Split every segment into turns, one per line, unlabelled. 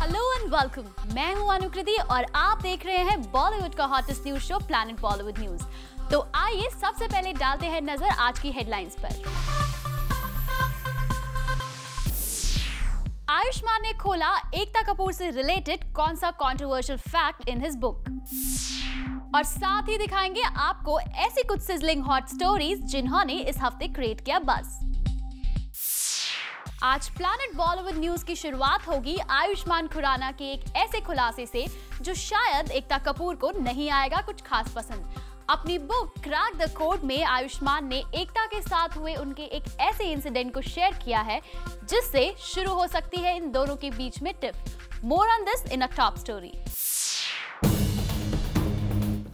Hello and welcome, मैं हूं अनुकृति और आप देख रहे हैं बॉलीवुड का hottest news show planet Bollywood news. तो आइए सबसे पहले डालते हैं नजर आज की हेडलाइंस पर। आयुष्मान ने खोला एकता कपूर से रिलेटेड कौन सा controversial fact in his book, और साथ ही दिखाएंगे आपको ऐसी कुछ सिजलिंग हॉट स्टोरीज जिन्होंने इस हफ्ते क्रिएट किया बज़। आज प्लैनेट बॉलीवुड न्यूज की शुरुआत होगी आयुष्मान खुराना के एक ऐसे खुलासे से जो शायद एकता कपूर को नहीं आएगा कुछ खास पसंद। अपनी बुक क्रैक द कोड में आयुष्मान ने एकता के साथ हुए उनके एक ऐसे इंसिडेंट को शेयर किया है जिससे शुरू हो सकती है इन दोनों के बीच में tiff. More on this in a top story.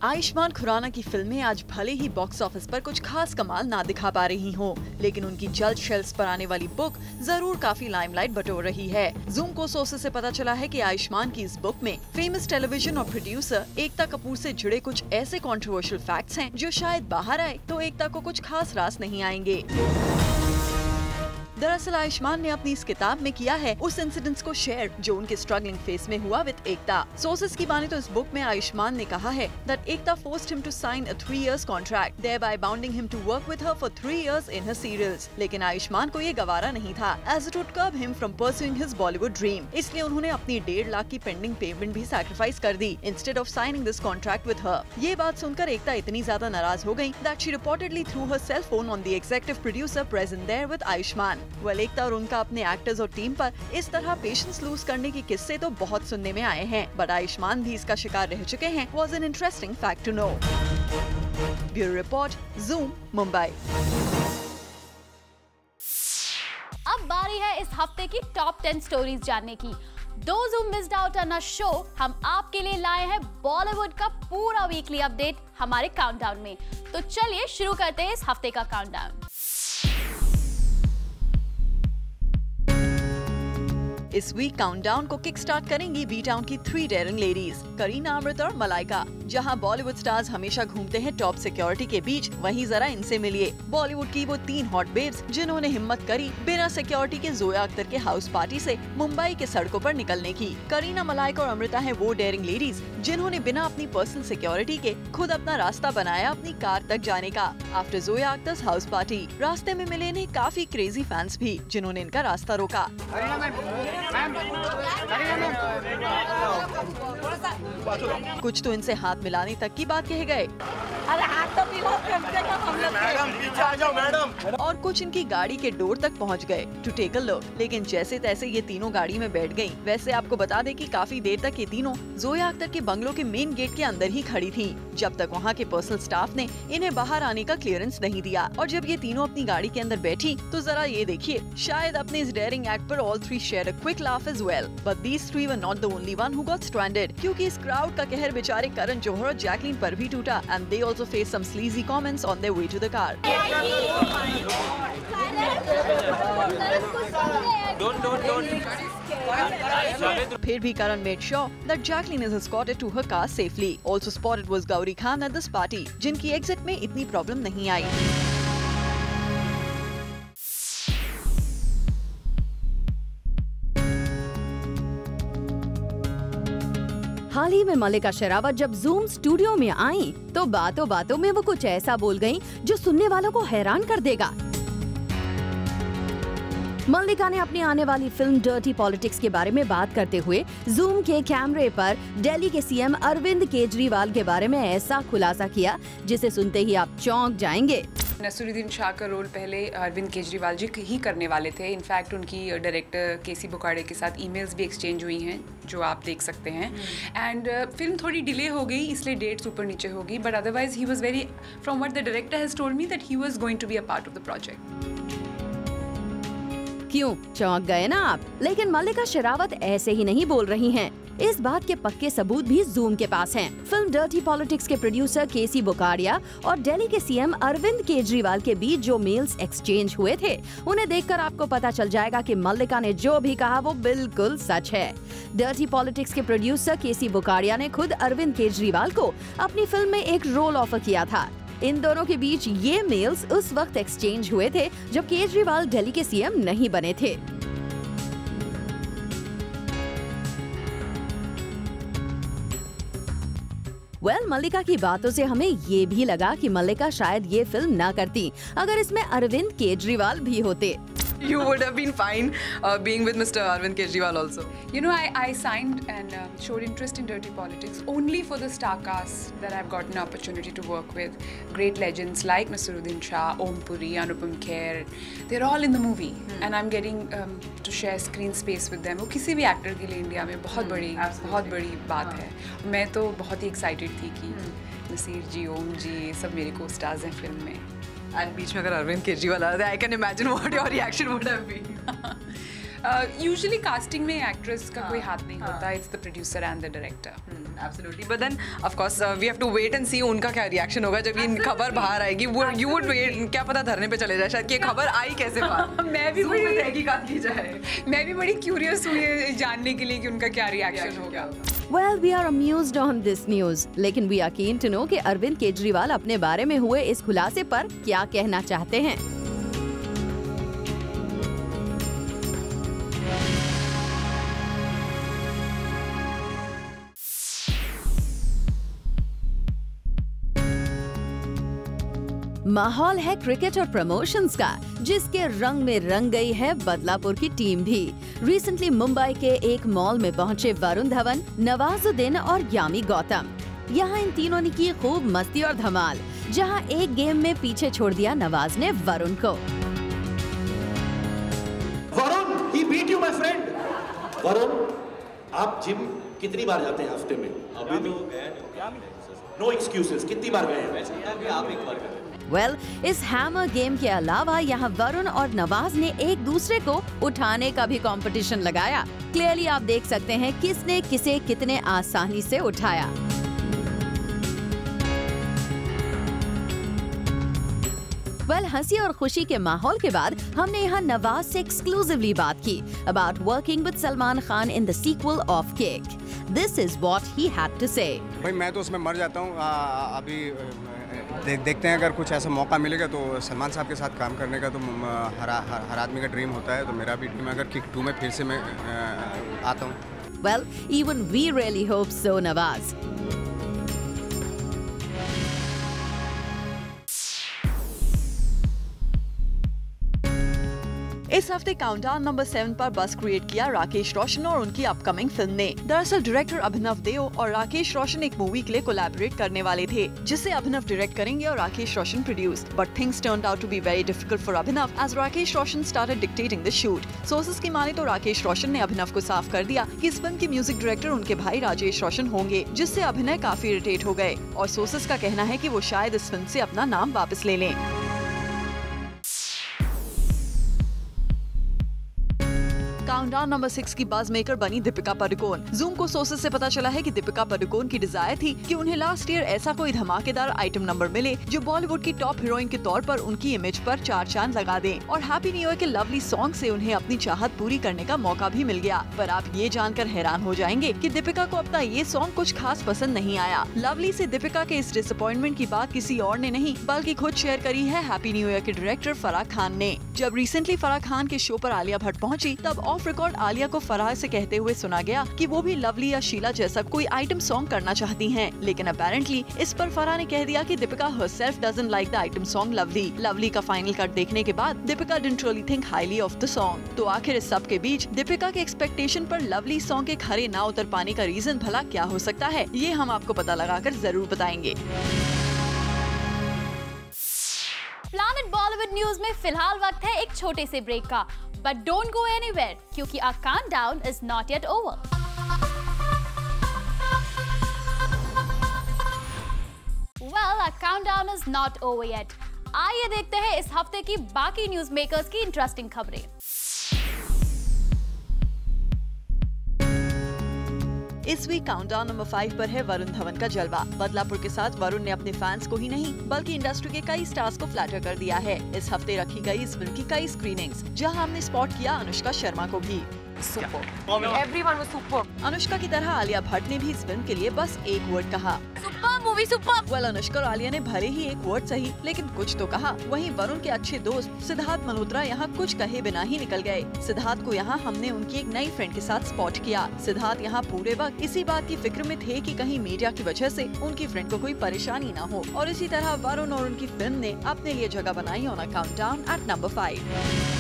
Ayushmann Khurrana की फिल्में आज भले ही बॉक्स ऑफिस पर कुछ खास कमाल ना दिखा पा रही हों, लेकिन उनकी जल्द शेल्फ्स पर आने वाली बुक जरूर काफी लाइमलाइट बटोर रही है। जूम को सोर्सेस से पता चला है कि आयुष्मान की इस बुक में फेमस टेलीविजन और प्रोड्यूसर एकता कपूर से जुड़े कुछ ऐसे कंट्रोवर्शियल फैक्ट्स हैं जो शायद बाहर आए तो एकता को कुछ खास रास नहीं आएंगे। दरअसल आयुष्मान ने अपनी इस किताब में किया है उस इंसिडेंट्स को शेयर जो उनके स्ट्रगलिंग फेस में हुआ विद एकता। सोर्सेस की माने तो इस बुक में आयुष्मान ने कहा है that Ekta forced him to sign a 3 years contract, thereby bounding him to work with her for 3 years in her serials। लेकिन आयुष्मान को ये गवारा नहीं था, as it would curb him from pursuing his Bollywood dream। इसलिए उन्होंने अपनी 1.5 लाख की पेंडिंग पेमेंट भी सैक्रिफाइस कर दी instead of signing this contract with her। ये बात सुनकर एकता इतनी ज्यादा नाराज हो गयी that she reportedly threw her cell phone on the executive producer present there with Ayushman. एकता और उनका अपने एक्टर्स और टीम पर इस तरह पेशेंस लूज करने के किस्से तो बहुत सुनने में आए हैं, बट आयुष्मान भी इसका शिकार रह चुके हैं। Was an interesting fact to know. Bureau report, zoom, Mumbai.
अब बारी है इस हफ्ते की टॉप 10 स्टोरीज जानने की। Those who missed out on our show, हम आपके लिए लाए हैं बॉलीवुड का पूरा वीकली अपडेट हमारे काउंटडाउन में। तो चलिए शुरू करते हैं इस हफ्ते का काउंटडाउन।
इस वीक काउंटडाउन को किक स्टार्ट करेंगी बी टाउन की 3 डेयरिंग लेडीज, करीना, अमृता और मलाइका। जहां बॉलीवुड स्टार्स हमेशा घूमते हैं टॉप सिक्योरिटी के बीच, वहीं जरा इनसे मिलिए बॉलीवुड की वो 3 हॉट बेब्स जिन्होंने हिम्मत करी बिना सिक्योरिटी के जोया अख्तर के हाउस पार्टी से मुंबई के सड़कों पर निकलने की। करीना, मलाइका और अमृता हैं वो डेयरिंग लेडीज जिन्होंने बिना अपनी पर्सनल सिक्योरिटी के खुद अपना रास्ता बनाया अपनी कार तक जाने का। आफ्टर जोया अख्तर्स हाउस पार्टी, रास्ते में मिले इन्हें काफी क्रेजी फैंस भी जिन्होंने इनका रास्ता रोका। कुछ तो इनसे हाथ मिलाने तक की बात कह गए।
अरे हाथ तो मिलाओ कम से कम हम लोग। मैडम पीछे आ जाओ मैडम।
और कुछ इनकी गाड़ी के डोर तक पहुंच गए टू टेक अ लुक, लेकिन जैसे तैसे ये तीनों गाड़ी में बैठ गयी। वैसे आपको बता दें कि काफी देर तक ये तीनों जोया अख्तर के बंगलो के मेन गेट के अंदर ही खड़ी थी, जब तक वहाँ के पर्सनल स्टाफ ने इन्हें बाहर आने का क्लियरेंस नहीं दिया। और जब ये तीनों अपनी गाड़ी के अंदर बैठी तो जरा ये देखिए, शायद अपने इस डेयरिंग एक्ट पर all 3 shared a quick laugh as well, but these 3 were not the only one who got stranded, क्योंकि इस क्राउड का कहर बेचारे करण जौहर और जैकलीन पर भी टूटा, and they also faced some sleazy comments on their way to the car. फिर भी Karan made sure that Jacqueline is escorted to her car safely. Also spotted was Gauri Khan at this party, जिनकी exit में इतनी problem नहीं आई।
हाल ही में मल्लिका शेरावत जब zoom studio में आई तो बातों बातों में वो कुछ ऐसा बोल गयी जो सुनने वालों को हैरान कर देगा। मल्लिका ने अपनी आने वाली फिल्म डर्टी पॉलिटिक्स के बारे में बात करते हुए जूम के कैमरे पर दिल्ली के सीएम अरविंद केजरीवाल के बारे में ऐसा खुलासा किया जिसे सुनते ही आप चौंक जाएंगे।
नसीरुद्दीन शाह का रोल पहले अरविंद केजरीवाल जी ही करने वाले थे। इनफैक्ट उनकी डायरेक्टर केसी बुखाड़े के साथ ईमेल्स भी एक्सचेंज हुई हैं जो आप देख सकते हैं। एंड फिल्म थोड़ी डिले हो गई इसलिए डेट्स ऊपर नीचे हो गई, but otherwise he was very, from what the director has told me, that he was going to be a part of the project.
क्यों चौंक गए ना आप? लेकिन मल्लिका शेरावत ऐसे ही नहीं बोल रही हैं। इस बात के पक्के सबूत भी जूम के पास हैं। फिल्म डर्टी पॉलिटिक्स के प्रोड्यूसर केसी बुकाड़िया और दिल्ली के सीएम अरविंद केजरीवाल के बीच जो मेल्स एक्सचेंज हुए थे, उन्हें देखकर आपको पता चल जाएगा कि मल्लिका ने जो भी कहा वो बिल्कुल सच है। डर्टी पॉलिटिक्स के प्रोड्यूसर केसी बुकाड़िया ने खुद अरविंद केजरीवाल को अपनी फिल्म में एक रोल ऑफर किया था। इन दोनों के बीच ये मेल्स उस वक्त एक्सचेंज हुए थे जब केजरीवाल दिल्ली के सीएम नहीं बने थे। वेल, मल्लिका की बातों से हमें ये भी लगा कि मल्लिका शायद ये फिल्म ना करती अगर इसमें अरविंद केजरीवाल भी होते।
You would have been fine being with Mr. Arvind Kejriwal also.
You know, I signed and showed interest in Dirty Politics only for the star cast that I've gotten an opportunity to work with. Great legends like Naseeruddin Shah, Om Puri, Anupam Kher. They're all in the movie and I'm getting to share screen space with them. वो किसी भी actor के लिए India में बहुत बड़ी बात है। मैं तो बहुत ही excited थी कि नसीर जी, ओम जी, सब मेरे को स्टार्स हैं फिल्म में।
And बीच में अगर अरविंद केजरीवाल आ जाए, I can imagine what your reaction would have been.
Usually casting में actress का कोई हाथ नहीं होता, it's the producer and the director.
Absolutely, but then of course we have to wait and see उनका क्या reaction होगा जब ये खबर बाहर आएगी। You would wait, क्या पता धरने पे चले जाए शायद कि ये खबर आई कैसे बाहर।
मैं भी बड़ी
तहकीकात की जाए।
मैं भी बड़ी क्यूरियस हुई जानने के लिए कि उनका क्या रिएक्शन होगा।
Well, we are amused on this news, लेकिन we are keen to know कि अरविंद केजरीवाल अपने बारे में हुए इस खुलासे पर क्या कहना चाहते हैं। माहौल है क्रिकेट और प्रमोशंस का, जिसके रंग में रंग गई है बदलापुर की टीम भी। रिसेंटली मुंबई के एक मॉल में पहुंचे वरुण धवन, नवाजुद्दीन और यामी गौतम। यहां इन तीनों ने की खूब मस्ती और धमाल, जहां एक गेम में पीछे छोड़ दिया नवाज ने वरुण को।
Varun, he beat you, my friend. Varun, आप जिम कितनी बार जाते हैं हफ्ते में? अभी तो गए। No excuses. कितनी बार गए हैं? वैसे आप एक बार गए।
वेल, इस हैमर गेम के अलावा यहाँ वरुण और नवाज ने एक दूसरे को उठाने का भी कंपटीशन लगाया। क्लियरली आप देख सकते हैं किसने किसे कितने आसानी से उठाया। वेल, हंसी और खुशी के माहौल के बाद हमने यहाँ नवाज से एक्सक्लूसिवली बात की about working with Salman Khan in the sequel of Kick. This is what he had to say.
भाई मैं तो उसमें मर जाता हूँ। अभी देखते हैं, अगर कुछ ऐसा मौका मिलेगा तो सलमान साहब के साथ काम करने का तो हर आदमी का ड्रीम होता है। तो मेरा भी ड्रीम है अगर किक 2 में फिर से मैं आता हूँ।
Well, even we really hope so Nawaz.
इस हफ्ते काउंटडाउन नंबर 7 पर बस क्रिएट किया राकेश रोशन और उनकी अपकमिंग फिल्म ने। दरअसल डायरेक्टर अभिनव देओ और राकेश रोशन एक मूवी के लिए कोलैबोरेट करने वाले थे, जिसे अभिनव डायरेक्ट करेंगे और Rakesh Roshan produce. But things turned out to be very difficult for Abhinav as Rakesh Roshan started dictating the shoot. Sources की माने तो राकेश रोशन ने अभिनव को साफ कर दिया कि इस फिल्म के म्यूजिक डायरेक्टर उनके भाई राजेश रोशन होंगे, जिससे अभिनव काफी इरिटेट हो गए और सोर्सेज का कहना है कि वो शायद इस फिल्म से अपना नाम वापस ले लें। काउंटडाउन नंबर 6 की बज़ मेकर बनी दीपिका पादुकोण। जूम को सोर्सेज से पता चला है कि दीपिका पादुकोण की डिजायर थी कि उन्हें लास्ट ईयर ऐसा कोई धमाकेदार आइटम नंबर मिले जो बॉलीवुड की टॉप हीरोइन के तौर पर उनकी इमेज पर 4 चांद लगा दे, और हैप्पी न्यू ईयर के लवली सॉन्ग से उन्हें अपनी चाहत पूरी करने का मौका भी मिल गया। पर आप ये जानकर हैरान हो जाएंगे कि दीपिका को अपना ये सॉन्ग कुछ खास पसंद नहीं आया। लवली से दीपिका के इस डिसअपॉइंटमेंट की बात किसी और ने नहीं बल्कि खुद शेयर करी है हैप्पी न्यू ईयर के डायरेक्टर फराह खान ने। जब रिसेंटली फराह खान के शो पर आलिया भट्ट पहुंची, तब ऑफ रिकॉर्ड आलिया को फराह से कहते हुए सुना गया कि वो भी लवली या शीला जैसा कोई आइटम सॉन्ग करना चाहती हैं। लेकिन अपेरेंटली इस पर फराह ने कह दिया कि Deepika herself doesn't like the item song lovely. Lovely का फाइनल कट देखने के बाद Deepika didn't really think highly of the song। तो आखिर इस सब के बीच दीपिका के एक्सपेक्टेशन पर लवली सॉन्ग के खरे ना उतर पाने का रीजन भला क्या हो सकता है, ये हम आपको पता लगाकर जरूर बताएंगे।
प्लैनेट बॉलीवुड न्यूज में फिलहाल वक्त है एक छोटे से ब्रेक का, बट डोंट गो एनीवेयर क्योंकि our countdown is not yet over. Well, our countdown is not over yet. आइए देखते हैं इस हफ्ते की बाकी न्यूज मेकर्स की इंटरेस्टिंग खबरें।
इस वीक काउंटडाउन नंबर 5 पर है वरुण धवन का जलवा। बदलापुर के साथ वरुण ने अपने फैंस को ही नहीं बल्कि इंडस्ट्री के कई स्टार्स को फ्लैटर कर दिया है। इस हफ्ते रखी गई इस फिल्म की कई स्क्रीनिंग्स, जहां हमने स्पॉट किया अनुष्का शर्मा को भी।
Super. Everyone was super.
Anushka की तरह आलिया भट्ट ने भी इस फिल्म के लिए बस एक वर्ड कहा,
Super movie, super.
Well Anushka और आलिया ने भले ही एक वर्ड सही लेकिन कुछ तो कहा। वहीं वरुण के अच्छे दोस्त सिद्धार्थ मल्होत्रा यहाँ कुछ कहे बिना ही निकल गए। सिद्धार्थ को यहाँ हमने उनकी एक नई फ्रेंड के साथ स्पॉट किया। सिद्धार्थ यहाँ पूरे वक्त इसी बात की फिक्र में थे कि कहीं मीडिया की वजह से उनकी फ्रेंड को कोई परेशानी न हो। और इसी तरह वरुण और उनकी फिल्म ने अपने लिए जगह बनाई on a countdown at number 5।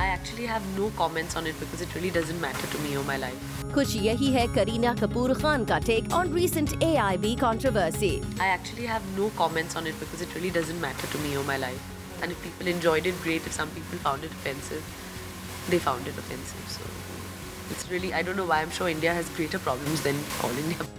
I actually have no comments on it because it really doesn't matter to me or my life.
कुछ यही है करीना कपूर खान का take on recent AIB controversy.
I actually have no comments on it because it really doesn't matter to me or my life. And if people enjoyed it, great. If some people found it offensive, they found it offensive. So it's really, I don't know why. I'm sure India has greater problems than all India.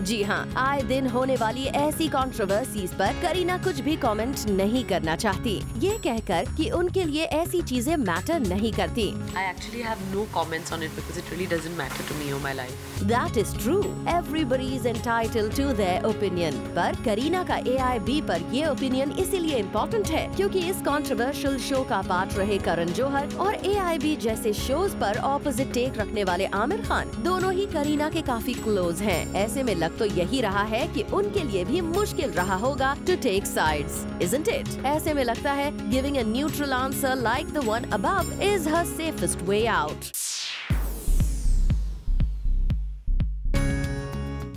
जी हाँ, आए दिन होने वाली ऐसी controversies पर करीना कुछ भी comment नहीं करना चाहती, ये कहकर कि उनके लिए ऐसी चीजें मैटर नहीं करती।
I actually have no comments on it because it really doesn't matter to me or my life.
That is true. Everybody is entitled to their opinion. पर करीना का AIB पर ये ओपिनियन इसीलिए इम्पोर्टेंट है क्योंकि इस कंट्रोवर्शियल शो का part रहे करण जौहर और AIB जैसे शोज पर ऑपोजिट टेक रखने वाले आमिर खान दोनों ही करीना के काफी क्लोज हैं। ऐसे में लग तो यही रहा है कि उनके लिए भी मुश्किल रहा होगा to take sides, isn't it? ऐसे में लगता है giving a neutral answer like the one above is her safest way out.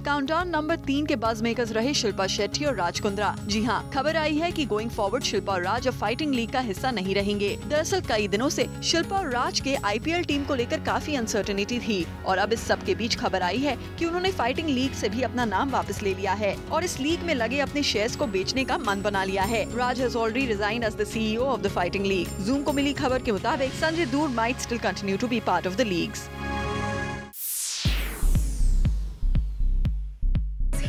Countdown number 3 के बज़ मेकर्स रहे शिल्पा शेट्टी और राज कुंद्रा। जी हाँ, खबर आई है कि गोइंग फॉरवर्ड शिल्पा और राज अब फाइटिंग लीग का हिस्सा नहीं रहेंगे। दरअसल कई दिनों से शिल्पा और राज के IPL टीम को लेकर काफी अनसर्टेनिटी थी और अब इस सब के बीच खबर आई है कि उन्होंने फाइटिंग लीग से भी अपना नाम वापस ले लिया है और इस लीग में लगे अपने शेयर्स को बेचने का मन बना लिया है। Raj has already resigned as the CEO of the fighting league. Zoom को मिली खबर के मुताबिक संजय दूर might still continue to be part of the leagues.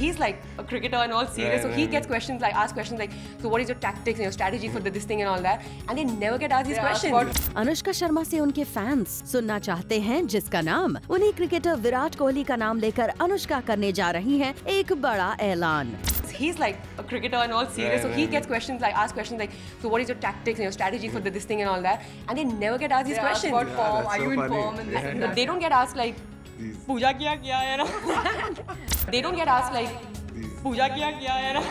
He's like a cricketer and all serious, so he gets questions like, asked questions like, so what is your tactics and your strategy for this thing and all that, and they never get asked these questions.
Anushka Sharma से उनके fans सुनना चाहते हैं जिसका नाम उन्हीं cricketer Virat Kohli का नाम लेकर अनुष्का करने जा रही हैं एक बड़ा ऐलान।
He's like a cricketer and all serious, so he gets questions like, asked questions like, so what is your tactics and your strategy for this thing and all that, and they never get asked these questions.
What form? Are you in form?
No, they don't get asked like, पूजा किया क्या है ना? They don't get asked like, पूजा किया है ना?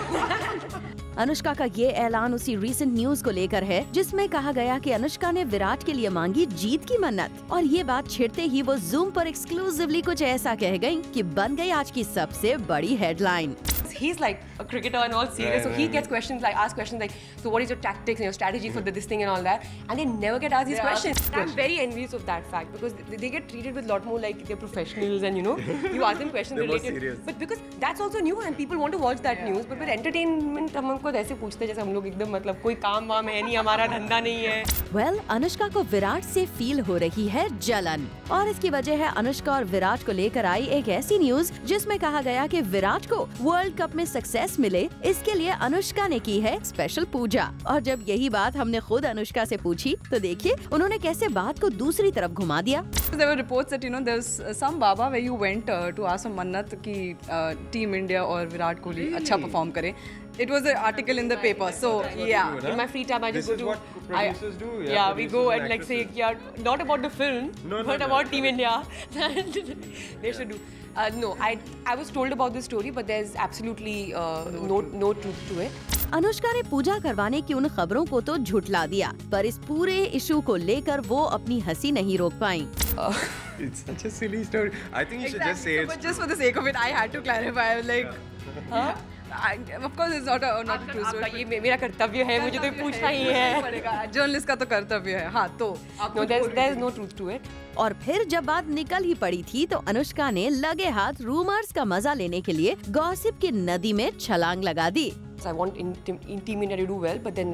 अनुष्का का ये ऐलान उसी रीसेंट न्यूज को लेकर है जिसमें कहा गया कि अनुष्का ने विराट के लिए मांगी जीत की मन्नत और ये बात छिड़ते ही वो जूम पर एक्सक्लूसिवली कुछ ऐसा कह गयी कि बन गई आज की सबसे बड़ी headline.
He's like a cricketer and all serious, so he gets questions like, asked questions like, so what is your tactics and your strategy for this thing and all that, and they never get asked these questions. I'm very envious of that fact because they get treated with a lot more like they're professionals and you ask them questions related. But because that's also new and people want to watch that news, but with entertainment हम उनको ऐसे पूछते जैसे हम लोग एकदम मतलब कोई काम वाम है नहीं, हमारा धंधा नहीं है।
Well, अनुष्का को विराट से फील हो रही है जलन और इसकी वजह है अनुष्का और विराट को लेकर आई एक ऐसी न्यूज जिसमें कहा गया कि विराट को वर्ल्ड कप में सक्सेस मिले इसके लिए अनुष्का ने की है स्पेशल पूजा। और जब यही बात हमने खुद अनुष्का से पूछी तो देखिए उन्होंने कैसे बात को दूसरी तरफ घुमा दिया।
There were reports that there was some Baba where you went to ask some mannat कि Team India और विराट कोहली अच्छा परफॉर्म करे। It was an article in the paper, so yeah.
In my free time, I just go to.
This is what producers do.
Yeah, we go and like say, yeah, not about the film, but about Team India. They should do. No, I was told about this story, but there's absolutely no truth to it.
Anushka ने पूजा करवाने की उन खबरों को तो झुठला दिया, पर इस पूरे इशू को लेकर वो अपनी हंसी नहीं रोक पाईं।
It's such a silly story. I think you should just say it.
But just for the sake of it, I had to clarify. I was like, huh? Of course, it's not a true story.
ये मेरा कर्तव्य है, मुझे तो पूछना ही है।
Journalist का तो कर्तव्य है। हाँ तो
no, there's no truth to it.
और फिर जब बात निकल ही पड़ी थी तो अनुष्का ने लगे हाथ रूमर्स का मजा लेने के लिए गॉसिप की नदी में छलांग लगा दी।
I want in Team India to do well, but then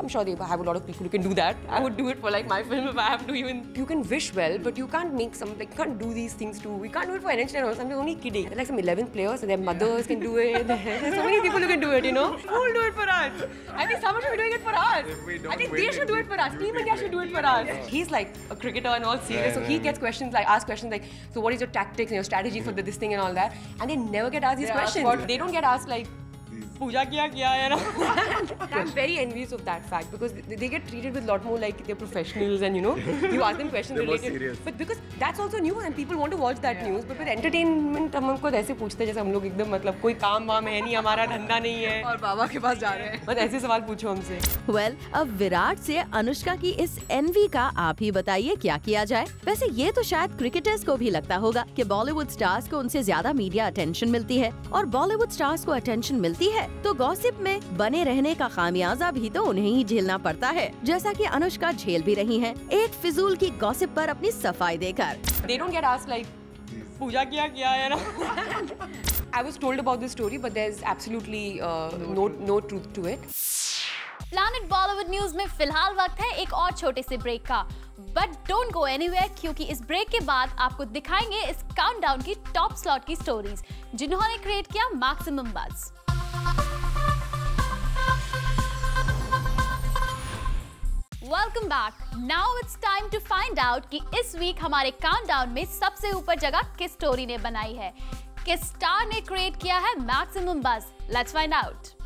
I'm sure they have a lot of people who can do that. I would do it for like my film if I have to even. You can wish well, but you can't make some you can't do these things too. We can't do it for NH channel. I'm only kidding. There are like some 11 players, and their mothers can do it. There's so many people who can do it. Who will do it for us? I think someone should be doing it for us. I think they should do it for us. Team India should do it for us. He's like a cricketer and all serious, so he gets questions like, asked questions like, so what is your tactics and your strategy for this thing and all that, and they never get asked these questions. They don't get asked like. पूजा किया है ना. I'm very envious of that fact because they get treated with a lot more like they're professionals and you ask them questions related. But because that's also news and people want to watch that news. But with entertainment हम हमको ऐसे पूछते हैं जैसे हम लोग एकदम मतलब कोई काम वाम है नहीं, हमारा धंधा नहीं है
और बाबा के पास जा रहे हैं.
बस ऐसे सवाल पूछो हमसे.
Well, अब विराट से अनुष्का की इस एनवी का आप ही बताइए क्या किया जाए. वैसे ये तो शायद क्रिकेटर्स को भी लगता होगा कि बॉलीवुड स्टार्स को उनसे ज्यादा मीडिया अटेंशन मिलती है और बॉलीवुड स्टार्स को अटेंशन मिलती है तो गॉसिप में बने रहने का खामियाजा भी तो उन्हें ही झेलना पड़ता है, जैसा कि अनुष्का झेल भी रही हैं, एक फिजूल की गॉसिप पर अपनी सफाई देकर.
They don't get asked like पूजा किया है ना. I was told about this story but there's absolutely no truth to it.
Planet Bollywood news में फिलहाल वक्त है एक और छोटे से ब्रेक का, बट डोंट गो एनीवेयर क्योंकि इस ब्रेक के बाद आपको दिखाएंगे इस काउंटडाउन की टॉप स्लॉट की स्टोरीज जिन्होंने क्रिएट किया maximum buzz. Welcome back. Now it's time to find out कि इस वीक हमारे काउंटडाउन में सबसे ऊपर जगह किस स्टोरी ने बनाई है, किस स्टार ने क्रिएट किया है maximum buzz. Let's find out.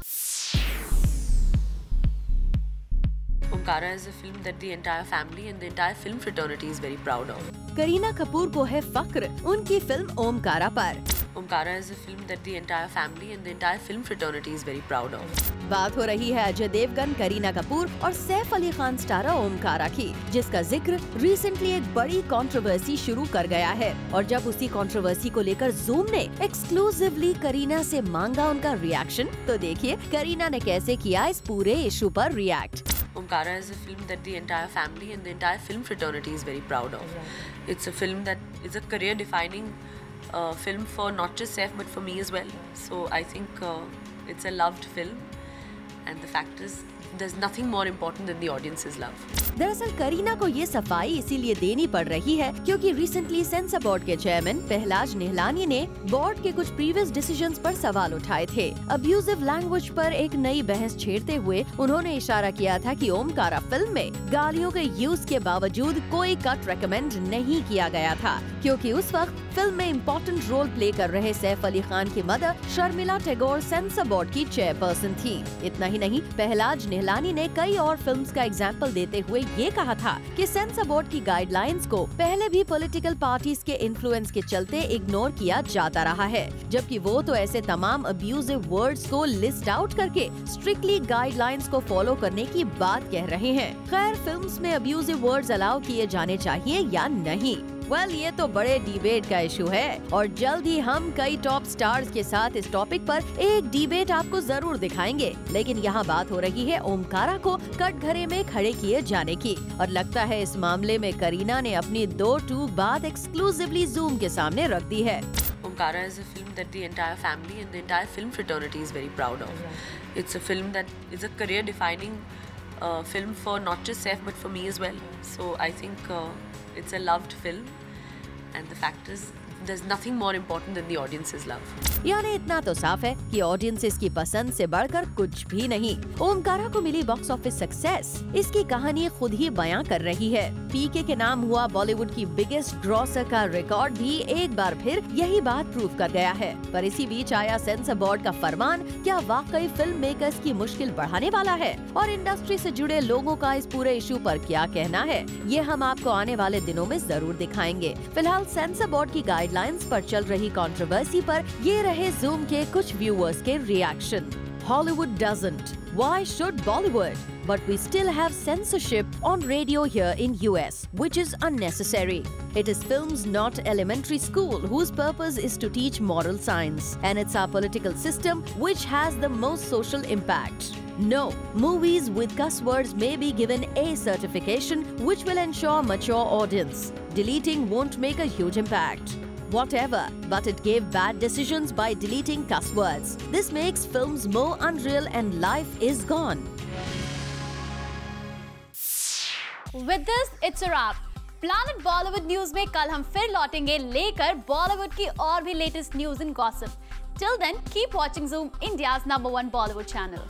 Omkara is a film that the entire family and the entire film fraternity is very proud of.
Kareena Kapoor को है फक्र उनकी फिल्म ओमकारा पर.
Omkara is a film that the entire family and the entire film fraternity is very proud of.
बात हो रही है अजय देवगन, करीना कपूर और सैफ अली खान स्टारा ओमकारा की, जिसका जिक्र रिसेंटली एक बड़ी कंट्रोवर्सी शुरू कर गया है. और जब उसी कंट्रोवर्सी को लेकर जूम ने एक्सक्लूसिवली करीना से मांगा उनका रिएक्शन, तो देखिए करीना ने कैसे किया इस पूरे इशू पर react.
Omkara is a film that the entire family and the entire film fraternity is very proud of. It's a film that is a career-defining film for not just Saif but for me as well. So I think it's a loved film, and the fact is there's nothing more important than the audience's love.
दरअसल करीना को ये सफाई इसीलिए देनी पड़ रही है क्योंकि रिसेंटली सेंसर बोर्ड के चेयरमैन पहलाज निहलानी ने बोर्ड के कुछ प्रीवियस डिसीजंस पर सवाल उठाए थे. अब्यूजिव लैंग्वेज पर एक नई बहस छेड़ते हुए उन्होंने इशारा किया था कि ओमकारा फिल्म में गालियों के यूज के बावजूद कोई कट रेकमेंड नहीं किया गया था क्योंकि उस वक्त फिल्म में इम्पोर्टेंट रोल प्ले कर रहे सैफ अली खान की mother Sharmila Tagore sensor board की चेयरपर्सन थी. इतना ही नहीं, पहलाज निहलानी ने कई और फिल्म्स का एग्जाम्पल देते हुए ये कहा था कि सेंसर बोर्ड की गाइडलाइंस को पहले भी पॉलिटिकल पार्टीज के इन्फ्लुएंस के चलते इग्नोर किया जाता रहा है, जबकि वो तो ऐसे तमाम अब्यूजिव वर्ड्स को लिस्ट आउट करके स्ट्रिक्टली गाइडलाइंस को फॉलो करने की बात कह रहे हैं. खैर, फिल्म्स में अब्यूजिव वर्ड्स अलाउ किए जाने चाहिए या नहीं, ये तो बड़े डिबेट का इशू है और जल्द ही हम कई टॉप स्टार्स के साथ इस टॉपिक पर एक डिबेट आपको जरूर दिखाएंगे. लेकिन यहाँ बात हो रही है ओमकारा को कटघरे में खड़े किए जाने की और लगता है इस मामले में करीना ने अपनी 2-2 बात एक्सक्लूसिवली जूम के सामने रख दी है.
Omkara is a film that the entire family and the entire film fraternity is very proud of. It's a film that is a career-defining film for not just Saif but for me as well. So I think it's a loved film, and the fact is there's nothing more important than the audience's love.
यानी इतना तो साफ है कि audiences की पसंद से बढ़कर कुछ भी नहीं. ओमकारा को मिली बॉक्स ऑफिस सक्सेस इसकी कहानी खुद ही बयां कर रही है. पीके के नाम हुआ बॉलीवुड की बिगेस्ट ग्रॉसर का रिकॉर्ड भी एक बार फिर यही बात प्रूव कर गया है. पर इसी बीच आया सेंसर बोर्ड का फरमान क्या वाकई फिल्म मेकर्स की मुश्किल बढ़ाने वाला है और इंडस्ट्री से जुड़े लोगों का इस पूरे इशू पर क्या कहना है, ये हम आपको आने वाले दिनों में जरूर दिखाएंगे. फिलहाल सेंसर बोर्ड की गाइडलाइंस पर चल रही कंट्रोवर्सी पर ये रहे जूम के कुछ व्यूअर्स के reaction. Hollywood doesn't. Why should Bollywood? But we still have censorship on radio here in US, which is unnecessary. It is films, not elementary school, whose purpose is to teach moral science. And it's our political system which has the most social impact. No, movies with cuss words may be given A certification, which will ensure mature audience. Deleting won't make a huge impact. Whatever, but it gave bad decisions by deleting cuss words. This makes films more unreal and life is gone.
With this, it's a wrap. Planet Bollywood news में कल हम फिर लौटेंगे लेकर बॉलीवुड की और भी latest news in gossip. Till then, keep watching Zoom, India's #1 Bollywood channel.